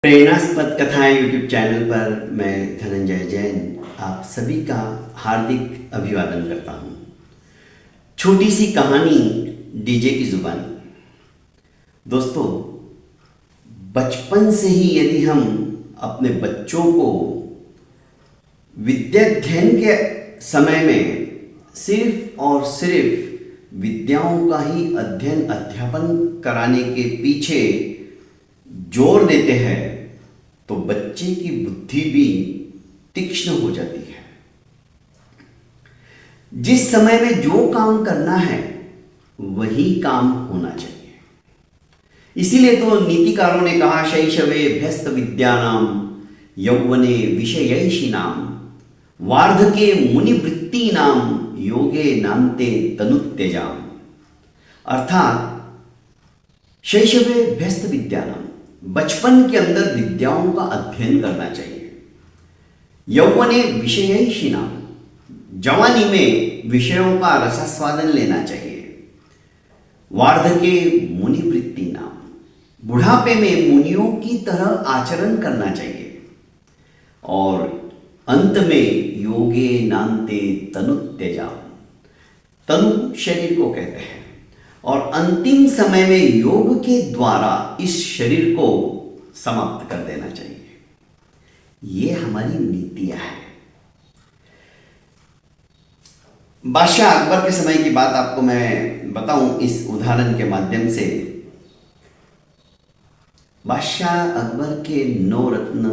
प्रेरणास्पद कथाएं YouTube channel पर मैं धनंजय जैन आप सभी का हार्दिक अभिवादन करता हूं। छोटी सी कहानी डीजे की जुबानी। दोस्तों, बचपन से ही यदि हम अपने बच्चों को विद्याध्ययन के समय में सिर्फ और सिर्फ विद्याओं का ही अध्ययन अध्यापन कराने के पीछे जोर देते हैं तो बच्चे की बुद्धि भी तीक्ष्ण हो जाती है। जिस समय में जो काम करना है वही काम होना चाहिए। इसीलिए तो नीतिकारों ने कहा, शैशवे भ्यस्त विद्यानाम यौवने विषयैषिणाम वार्धके मुनिवृत्तीनाम योगे नान्ते तनुत्यजाम। अर्थात शैशवे भ्यस्त विद्यानाम, बचपन के अंदर विद्याओं का अध्ययन करना चाहिए। यौवने विषयैषिणाम, जवानी में विषयों का रसास्वादन लेना चाहिए। वार्धके मुनिवृत्तीनाम, बुढ़ापे में मुनियों की तरह आचरण करना चाहिए। और अंत में योगे नान्ते तनुत्यजाम, तनु शरीर को कहते हैं, और अंतिम समय में योग के द्वारा इस शरीर को समाप्त कर देना चाहिए। ये हमारी नीतियां हैं। बादशाह अकबर के समय की बात आपको मैं बताऊं इस उदाहरण के माध्यम से। बादशाह अकबर के 9 रत्न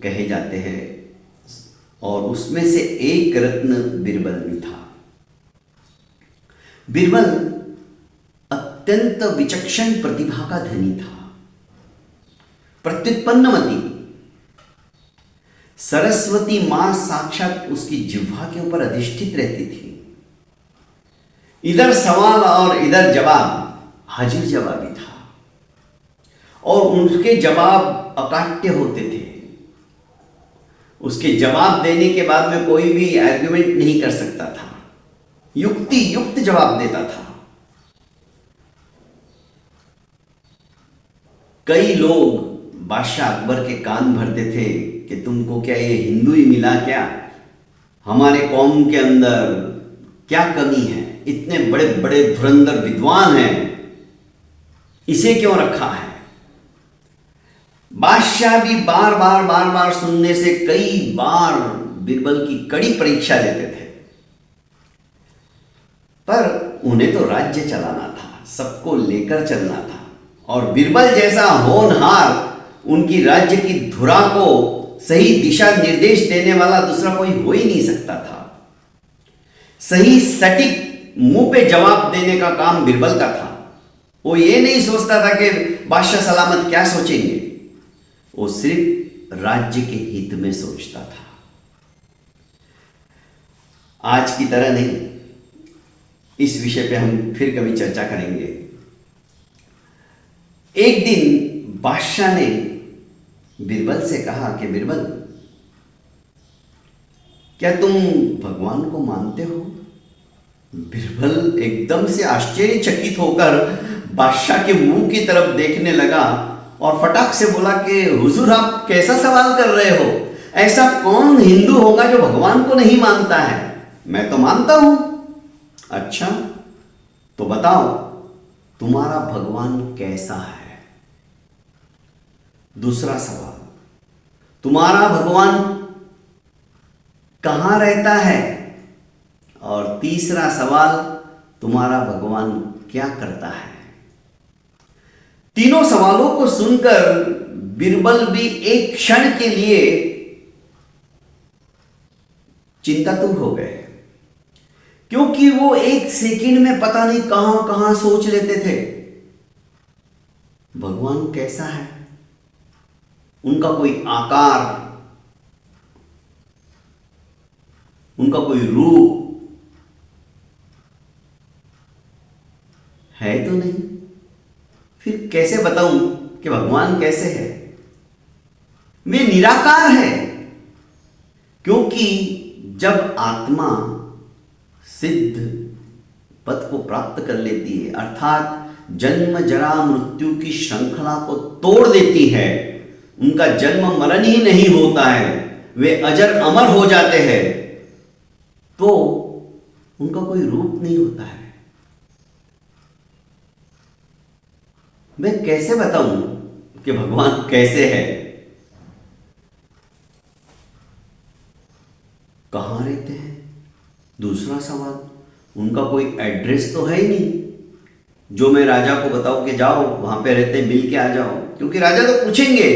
कहे जाते हैं और उसमें से एक रत्न बीरबल भी था। बीरबल अत्यंत विचक्षण प्रतिभा का धनी था, प्रत्युत्पन्नमति। सरस्वती मां साक्षात उसकी जिह्वा के ऊपर अधिष्ठित रहती थी। इधर सवाल और इधर जवाब हाजिर जवाबी था, और उनके जवाब अकाट्य होते थे। उसके जवाब देने के बाद में कोई भी आर्ग्यूमेंट नहीं कर सकता था, युक्ति युक्त जवाब देता था। कई लोग बादशाह अकबर के कान भरते थे कि तुमको क्या ये हिंदू ही मिला क्या? हमारे कौम के अंदर क्या कमी है? इतने बड़े बड़े धुरंधर विद्वान हैं, इसे क्यों रखा है? बादशाह भी बार बार सुनने से कई बार बीरबल की कड़ी परीक्षा लेते थे। पर उन्हें तो राज्य चलाना था, सबको लेकर चलना था, और बीरबल जैसा होनहार उनकी राज्य की धुरा को सही दिशा निर्देश देने वाला दूसरा कोई हो ही नहीं सकता था। सही सटीक मुंह पे जवाब देने का काम बीरबल का था। वो ये नहीं सोचता था कि बादशाह सलामत क्या सोचेंगे, वो सिर्फ राज्य के हित में सोचता था। आज की तरह नहीं, इस विषय पे हम फिर कभी चर्चा करेंगे। एक दिन बादशाह ने बीरबल से कहा कि बीरबल, क्या तुम भगवान को मानते हो? बीरबल एकदम से आश्चर्यचकित होकर बादशाह के मुंह की तरफ देखने लगा और फटाक से बोला कि हुजूर, आप कैसा सवाल कर रहे हो? ऐसा कौन हिंदू होगा जो भगवान को नहीं मानता है? मैं तो मानता हूं। अच्छा, तो बताओ तुम्हारा भगवान कैसा है? दूसरा सवाल, तुम्हारा भगवान कहां रहता है? और तीसरा सवाल, तुम्हारा भगवान क्या करता है? तीनों सवालों को सुनकर बीरबल भी एक क्षण के लिए चिंतातुर हो गए, क्योंकि वो एक सेकंड में पता नहीं कहां कहां सोच लेते थे। भगवान कैसा है? उनका कोई आकार, उनका कोई रूप है तो नहीं। फिर कैसे बताऊं कि भगवान कैसे है? वे निराकार है, क्योंकि जब आत्मा सिद्ध पद को प्राप्त कर लेती है, अर्थात जन्म जरा मृत्यु की श्रृंखला को तोड़ देती है, उनका जन्म मरण ही नहीं होता है, वे अजर अमर हो जाते हैं, तो उनका कोई रूप नहीं होता है। मैं कैसे बताऊं कि भगवान कैसे है? कहां रहते हैं? दूसरा सवाल, उनका कोई एड्रेस तो है ही नहीं जो मैं राजा को बताऊं कि जाओ वहां पे रहते हैं, मिल के आ जाओ, क्योंकि राजा तो पूछेंगे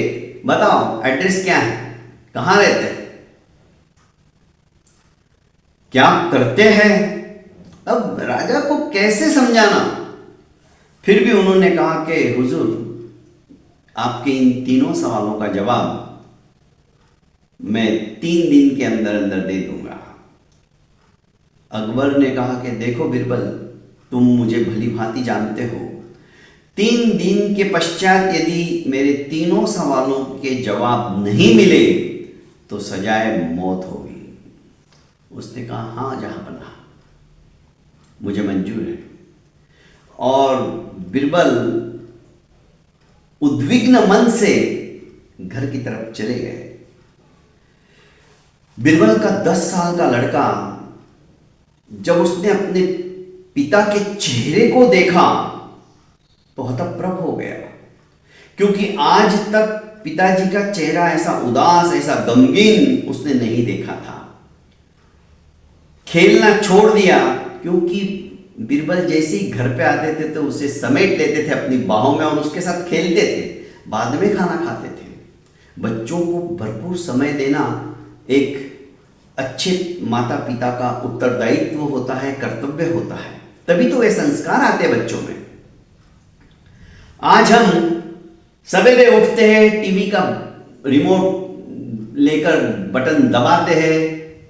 बताओ एड्रेस क्या है, कहां रहते हैं, क्या करते हैं। अब राजा को कैसे समझाना? फिर भी उन्होंने कहा कि हुजूर, आपके इन तीनों सवालों का जवाब मैं 3 दिन के अंदर अंदर दे दूंगा। अकबर ने कहा कि देखो बिरबल, तुम मुझे भली भांति जानते हो, 3 दिन के पश्चात यदि मेरे तीनों सवालों के जवाब नहीं मिले तो सजाए मौत होगी। उसने कहा हाँ जहांपनाह, मुझे मंजूर है। और बिरबल उद्विग्न मन से घर की तरफ चले गए। बिरबल का 10 साल का लड़का जब उसने अपने पिता के चेहरे को देखा तो हतप्रभ हो गया, क्योंकि आज तक पिताजी का चेहरा ऐसा उदास, ऐसा गमगीन उसने नहीं देखा था। खेलना छोड़ दिया, क्योंकि बिरबल जैसे ही घर पे आते थे तो उसे समेट लेते थे अपनी बाहों में और उसके साथ खेलते थे, बाद में खाना खाते थे। बच्चों को भरपूर समय देना एक अच्छे माता पिता का उत्तरदायित्व होता है, कर्तव्य होता है, तभी तो वे संस्कार आते बच्चों में। आज हम सवेरे उठते हैं, टीवी का रिमोट लेकर बटन दबाते हैं,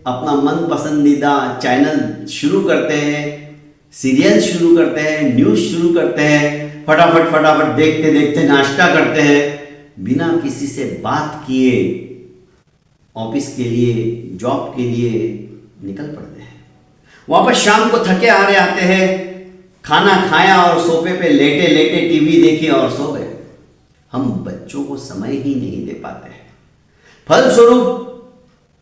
अपना मन पसंदीदा चैनल शुरू करते हैं, सीरियल शुरू करते हैं, न्यूज़ शुरू करते हैं, फटाफट फटाफट देखते देखते नाश्ता करते हैं, बिना किसी से बात किए ऑफिस के लिए, जॉब के लिए निकल पड़ते हैं। वापस शाम को थके हारे आते हैं, खाना खाया और सोफे पे लेटे लेटे टीवी देखी और सो गए। हम बच्चों को समय ही नहीं दे पाते हैं। फलस्वरूप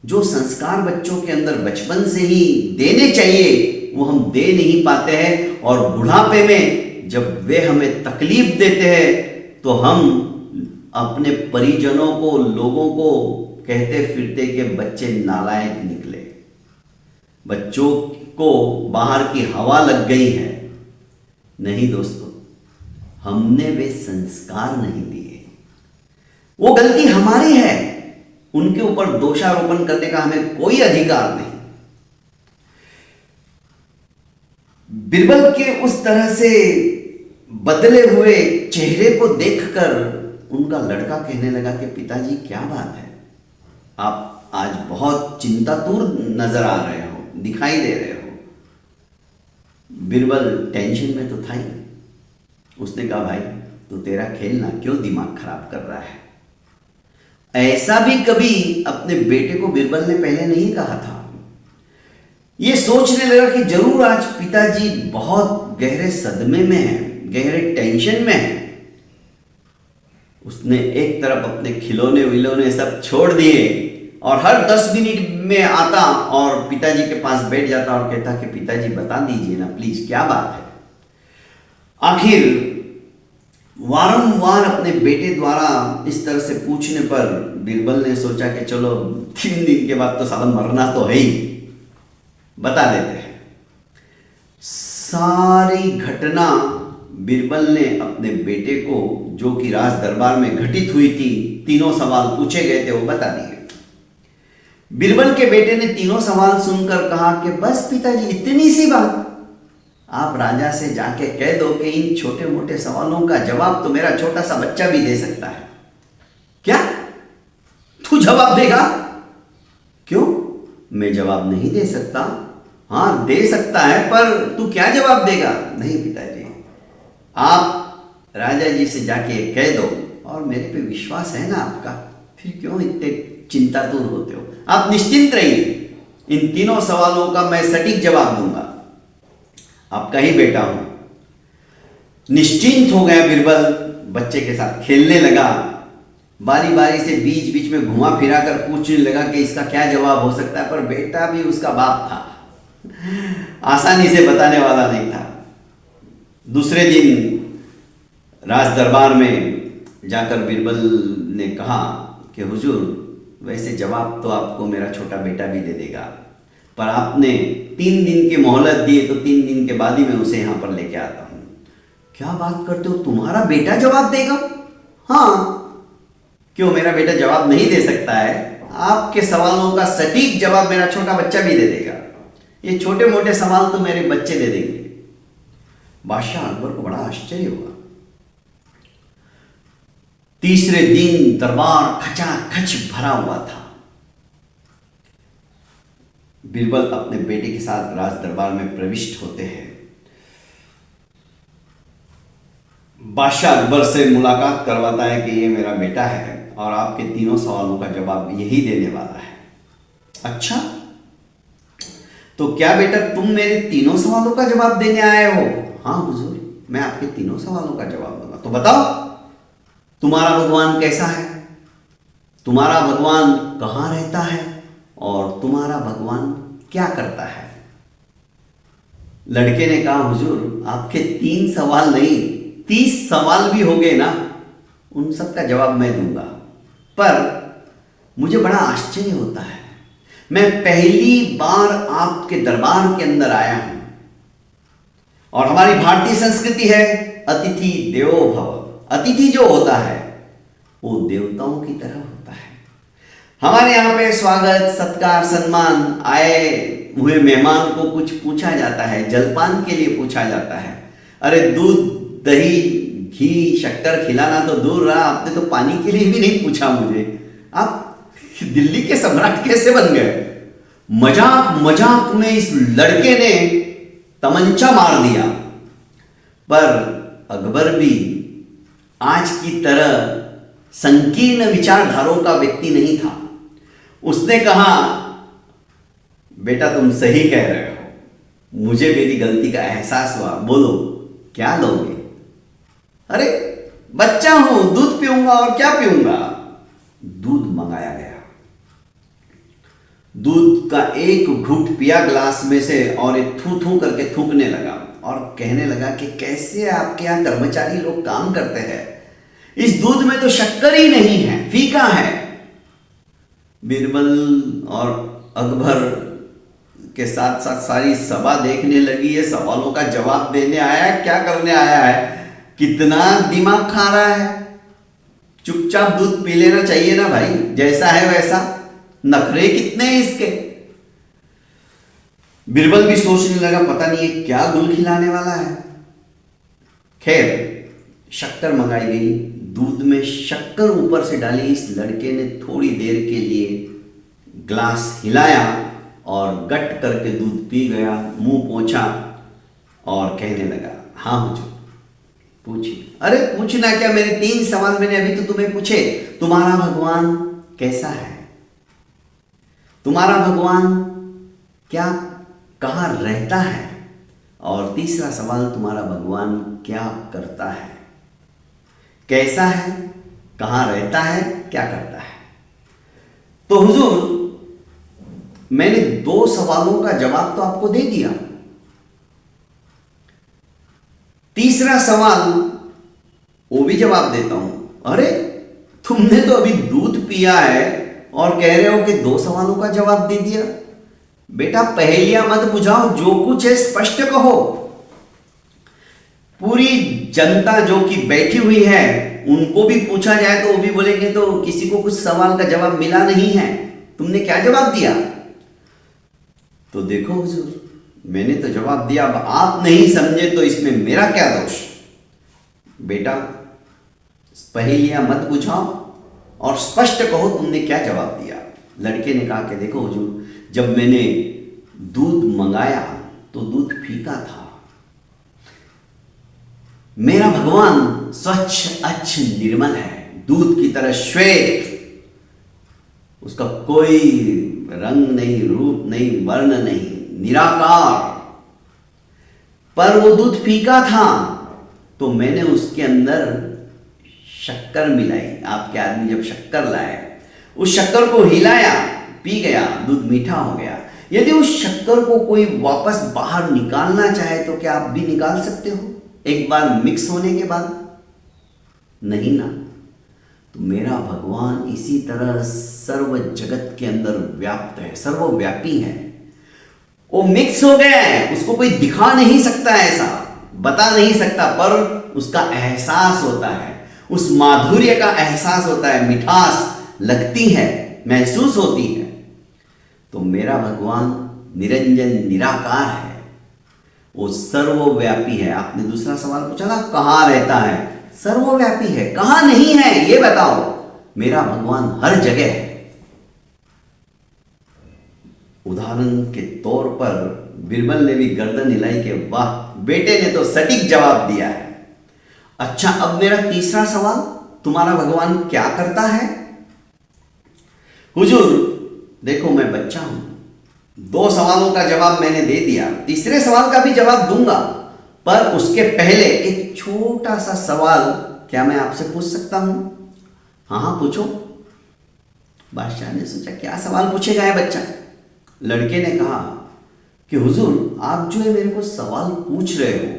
जो संस्कार बच्चों के अंदर बचपन से ही देने चाहिए वो हम दे नहीं पाते हैं, और बुढ़ापे में जब वे हमें तकलीफ देते हैं तो हम अपने परिजनों को, लोगों को कहते फिरते कि बच्चे नालायक निकले, बच्चों को बाहर की हवा लग गई है। नहीं दोस्तों, हमने वे संस्कार नहीं दिए, वो गलती हमारी है, उनके ऊपर दोषारोपण करने का हमें कोई अधिकार नहीं। बिरबल के उस तरह से बदले हुए चेहरे को देखकर उनका लड़का कहने लगा कि पिताजी क्या बात है, आप आज बहुत चिंतातुर नजर आ रहे हो, दिखाई दे रहे हो। बिरबल टेंशन में तो था ही। उसने कहा भाई तू तेरा खेलना क्यों दिमाग खराब कर रहा है। ऐसा भी कभी अपने बेटे को बिरबल ने पहले नहीं कहा था। ये सोचने लगा कि जरूर आज पिताजी बहुत गहरे सदमे में हैं, गहरे टेंशन में हैं। उसने एक तरफ अपने खिलौने विलौने सब छोड़ दिए और हर 10 मिनट में आता और पिताजी के पास बैठ जाता और कहता कि पिताजी बता दीजिए ना प्लीज क्या बात है। आखिर वारंवार अपने बेटे द्वारा इस तरह से पूछने पर बिरबल ने सोचा कि चलो 3 दिन के बाद तो साला मरना तो है ही, बता देते हैं। सारी घटना बिरबल ने अपने बेटे को, जो कि राज दरबार में घटित हुई थी, तीनों सवाल पूछे गए थे, वो बता दिए। बिरबल के बेटे ने तीनों सवाल सुनकर कहा कि बस पिताजी इतनी सी बात, आप राजा से जाके कह दो कि इन छोटे मोटे सवालों का जवाब तो मेरा छोटा सा बच्चा भी दे सकता है। क्या तू जवाब देगा? क्यों, मैं जवाब नहीं दे सकता? हाँ दे सकता है, पर तू क्या जवाब देगा? नहीं पिताजी, आप राजा जी से जाके कह दो, और मेरे पे विश्वास है ना आपका, फिर क्यों इतने चिंतातुर होते हो। आप निश्चिंत रहिए, इन तीनों सवालों का मैं सटीक जवाब दूंगा, आपका ही बेटा हूं। निश्चिंत हो गया बिरबल, बच्चे के साथ खेलने लगा। बारी बारी से बीच बीच में घुमा फिरा कर पूछने लगा कि इसका क्या जवाब हो सकता है, पर बेटा भी उसका बाप था, आसानी से बताने वाला नहीं था। दूसरे दिन राज दरबार में जाकर बीरबल ने कहा कि हुजूर, वैसे जवाब तो आपको मेरा छोटा बेटा भी दे देगा, पर आपने 3 दिन की मोहलत दी है, तो 3 दिन के बाद ही मैं उसे यहाँ पर लेके आता हूँ। क्या बात करते हो, तुम्हारा बेटा जवाब देगा? हाँ, क्यों मेरा बेटा जवाब नहीं दे सकता है? आपके सवालों का सटीक जवाब मेरा छोटा बच्चा भी दे देगा। ये छोटे मोटे सवाल तो मेरे बच्चे दे देंगे। बादशाह अकबर को बड़ा आश्चर्य हुआ। तीसरे दिन दरबार खचाखच भरा हुआ था। बीरबल अपने बेटे के साथ राज दरबार में प्रविष्ट होते हैं। बादशाह अकबर से मुलाकात करवाता है कि ये मेरा बेटा है और आपके तीनों सवालों का जवाब यही देने वाला है। अच्छा, तो क्या बेटा तुम मेरे तीनों सवालों का जवाब देने आए हो? हाँ हुजूर, मैं आपके तीनों सवालों का जवाब दूंगा। तो बताओ, तुम्हारा भगवान कैसा है, तुम्हारा भगवान कहाँ रहता है और तुम्हारा भगवान क्या करता है? लड़के ने कहा, हुजूर आपके 3 सवाल नहीं 30 सवाल भी हो गए ना, उन सब का जवाब मैं दूंगा, पर मुझे बड़ा आश्चर्य होता है। मैं पहली बार आपके दरबार के अंदर आया हूं और हमारी भारतीय संस्कृति है अतिथि देवो भव। अतिथि जो होता है वो देवताओं की तरह होता है। हमारे यहाँ पे स्वागत, सत्कार, सम्मान, आए हुए मेहमान को कुछ पूछा जाता है, जलपान के लिए पूछा जाता है। अरे दूध, दही, घी, शक्कर खिलाना तो दूर रहा, आपने तो पानी के लिए भी नहीं पूछा मुझे। आप दिल्ली के सम्राट कैसे बन गए? मजाक मजाक में इस लड़के ने तमंचा मार दिया, पर अकबर भी आज की तरह संकीर्ण विचारधारों का व्यक्ति नहीं था। उसने कहा, बेटा तुम सही कह रहे हो, मुझे मेरी गलती का एहसास हुआ, बोलो क्या लोगे? अरे बच्चा हूं, दूध पीऊंगा और क्या पीऊंगा? दूध मंगाया गया। दूध का एक घूंट पिया ग्लास में से और एक थू थू करके थूकने लगा और कहने लगा कि कैसे आपके यहाँ कर्मचारी लोग काम करते हैं, इस दूध में तो शक्कर ही नहीं है, फीका है। बीरबल और अकबर के साथ साथ सारी सभा देखने लगी है, सवालों का जवाब देने आया है, क्या करने आया है? कितना दिमाग खा रहा है, चुपचाप दूध पी लेना चाहिए ना भाई, जैसा है वैसा। नखरे कितने हैं इसके। बीरबल भी सोचने लगा, पता नहीं ये क्या गुल खिलाने वाला है। खैर शक्कर मंगाई गई, दूध में शक्कर ऊपर से डाली। इस लड़के ने थोड़ी देर के लिए ग्लास हिलाया और गट करके दूध पी गया, मुंह पोंछा और कहने लगा, हाँ हुजूर पूछिए। अरे पूछना क्या, मेरे 3 सवाल मैंने अभी तो तुम्हें पूछे। तुम्हारा भगवान कैसा है, तुम्हारा भगवान क्या कहाँ रहता है, और तीसरा सवाल, तुम्हारा भगवान क्या करता है। कैसा है, कहाँ रहता है, क्या करता है। तो हुजूर मैंने 2 सवालों का जवाब तो आपको दे दिया, तीसरा सवाल वो भी जवाब देता हूं। अरे तुमने तो अभी दूध पिया है और कह रहे हो कि 2 सवालों का जवाब दे दिया। बेटा पहेलियां मत बुझाओ, जो कुछ है स्पष्ट कहो। पूरी जनता जो कि बैठी हुई है उनको भी पूछा जाए तो वो भी बोलेंगे तो किसी को कुछ सवाल का जवाब मिला नहीं है, तुमने क्या जवाब दिया? तो देखो हुजूर मैंने तो जवाब दिया, अब आप नहीं समझे तो इसमें मेरा क्या दोष। बेटा पहेलियां मत बुझाओ और स्पष्ट कहो तुमने क्या जवाब दिया। लड़के ने कहा कि देखो हुजूर, जब मैंने दूध मंगाया तो दूध फीका था। मेरा भगवान स्वच्छ अच्छ निर्मल है, दूध की तरह श्वेत, उसका कोई रंग नहीं, रूप नहीं, वर्ण नहीं, निराकार। पर वो दूध फीका था तो मैंने उसके अंदर शक्कर मिलाई, आपके आदमी जब शक्कर लाए, उस शक्कर को हिलाया, पी गया, दूध मीठा हो गया। यदि उस शक्कर को कोई वापस बाहर निकालना चाहे तो क्या आप भी निकाल सकते हो एक बार मिक्स होने के बाद? नहीं ना। तो मेरा भगवान इसी तरह सर्व जगत के अंदर व्याप्त है, सर्वव्यापी है। वो मिक्स हो गया है, उसको कोई दिखा नहीं सकता, ऐसा बता नहीं सकता, पर उसका एहसास होता है, उस माधुर्य का एहसास होता है, मिठास लगती है, महसूस होती है। तो मेरा भगवान निरंजन निराकार है, वो सर्वव्यापी है। आपने दूसरा सवाल पूछा ना, कहाँ रहता है? सर्वव्यापी है, कहाँ नहीं है ये बताओ? मेरा भगवान हर जगह है। उदाहरण के तौर पर बिरबल ने भी गर्दन हिलाई के वाह, बेटे ने तो सटीक जवाब दिया है। अच्छा, अब मेरा तीसरा सवाल, तुम्हारा भगवान क्या करता है? हुजूर देखो, मैं बच्चा हूं, 2 सवालों का जवाब मैंने दे दिया, तीसरे सवाल का भी जवाब दूंगा, पर उसके पहले एक छोटा सा सवाल क्या मैं आपसे पूछ सकता हूं? हाँ हाँ पूछो। बादशाह ने सोचा क्या सवाल पूछेगा है बच्चा। लड़के ने कहा कि हुजूर, आप जो है मेरे को सवाल पूछ रहे हो,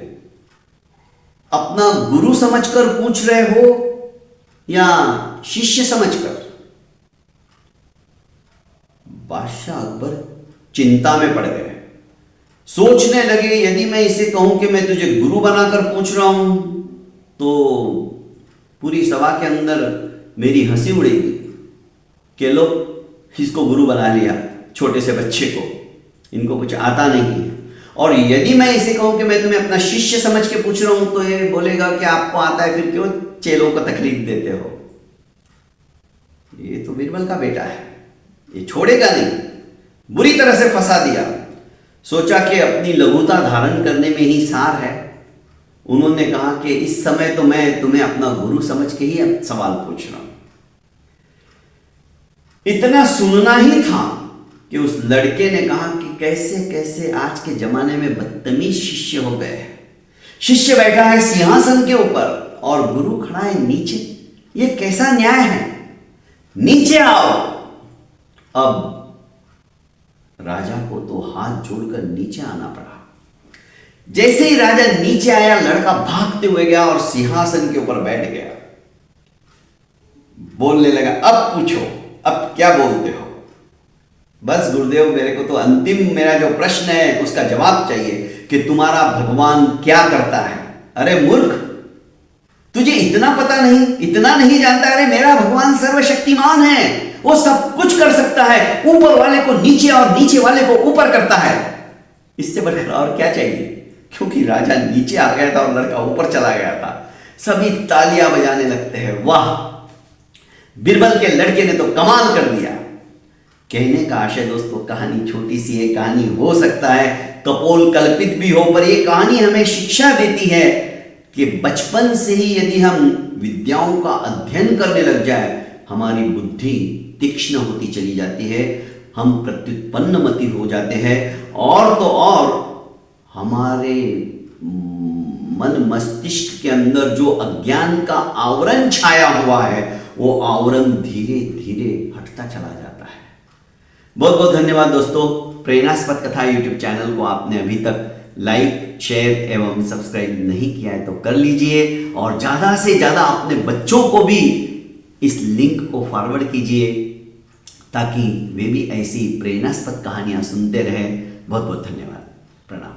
अपना गुरु समझकर पूछ रहे हो या शिष्य समझकर? बादशाह अकबर चिंता में पड़ गए, सोचने लगे यदि मैं इसे कहूं कि मैं तुझे गुरु बनाकर पूछ रहा हूं तो पूरी सभा के अंदर मेरी हंसी उड़ेगी कि लो इसको गुरु बना लिया, छोटे से बच्चे को, इनको कुछ आता नहीं है। और यदि मैं इसे कहूं कि मैं तुम्हें अपना शिष्य समझ के पूछ रहा हूं तो ये बोलेगा कि आपको आता है, फिर क्यों चेलों को तकलीफ देते हो? ये तो बिरबल का बेटा है, ये छोड़ेगा नहीं। बुरी तरह से फंसा दिया। सोचा कि अपनी लघुता धारण करने में ही सार है। उन्होंने कहा कि इस समय तो मैं तुम्हें अपना गुरु समझ के ही अब सवाल पूछ रहा हूं। इतना सुनना ही था कि उस लड़के ने कहा कि कैसे कैसे आज के जमाने में बदतमीज शिष्य हो गए हैं। शिष्य बैठा है सिंहासन के ऊपर और गुरु खड़ा है नीचे, ये कैसा न्याय है? नीचे आओ। अब राजा को तो हाथ जोड़कर नीचे आना पड़ा। जैसे ही राजा नीचे आया, लड़का भागते हुए गया और सिंहासन के ऊपर बैठ गया। बोलने लगा, अब पूछो, अब क्या बोलते हो? बस गुरुदेव, मेरे को तो अंतिम मेरा जो प्रश्न है उसका जवाब चाहिए कि तुम्हारा भगवान क्या करता है? अरे मूर्ख, तुझे इतना पता नहीं, इतना नहीं जानता? अरे मेरा भगवान सर्वशक्तिमान है, वो सब कुछ कर सकता है, ऊपर वाले को नीचे और नीचे वाले को ऊपर करता है। इससे बढ़कर और क्या चाहिए? क्योंकि राजा नीचे आ गया था और लड़का ऊपर चला गया था। सभी तालियां बजाने लगते हैं, वाह, बिरबल के लड़के ने तो कमाल कर दिया। कहने का आशय दोस्तों, कहानी छोटी सी है, कहानी हो सकता है कपोल कल्पित भी हो, पर यह कहानी हमें शिक्षा देती है कि बचपन से ही यदि हम विद्याओं का अध्ययन करने लग जाए, हमारी बुद्धि तीक्ष्ण होती चली जाती है, हम प्रत्युत्पन्नमति हो जाते हैं, और तो और हमारे मन मस्तिष्क के अंदर जो अज्ञान का आवरण छाया हुआ है, वो आवरण धीरे धीरे हटता चला जाता है। बहुत बहुत धन्यवाद दोस्तों। प्रेरणास्पद कथा यूट्यूब चैनल को आपने अभी तक लाइक, शेयर एवं सब्सक्राइब नहीं किया है तो कर लीजिए, और ज़्यादा से ज़्यादा अपने बच्चों को भी इस लिंक को फॉरवर्ड कीजिए ताकि वे भी ऐसी प्रेरणास्पद कहानियाँ सुनते रहें। बहुत बहुत धन्यवाद। प्रणाम।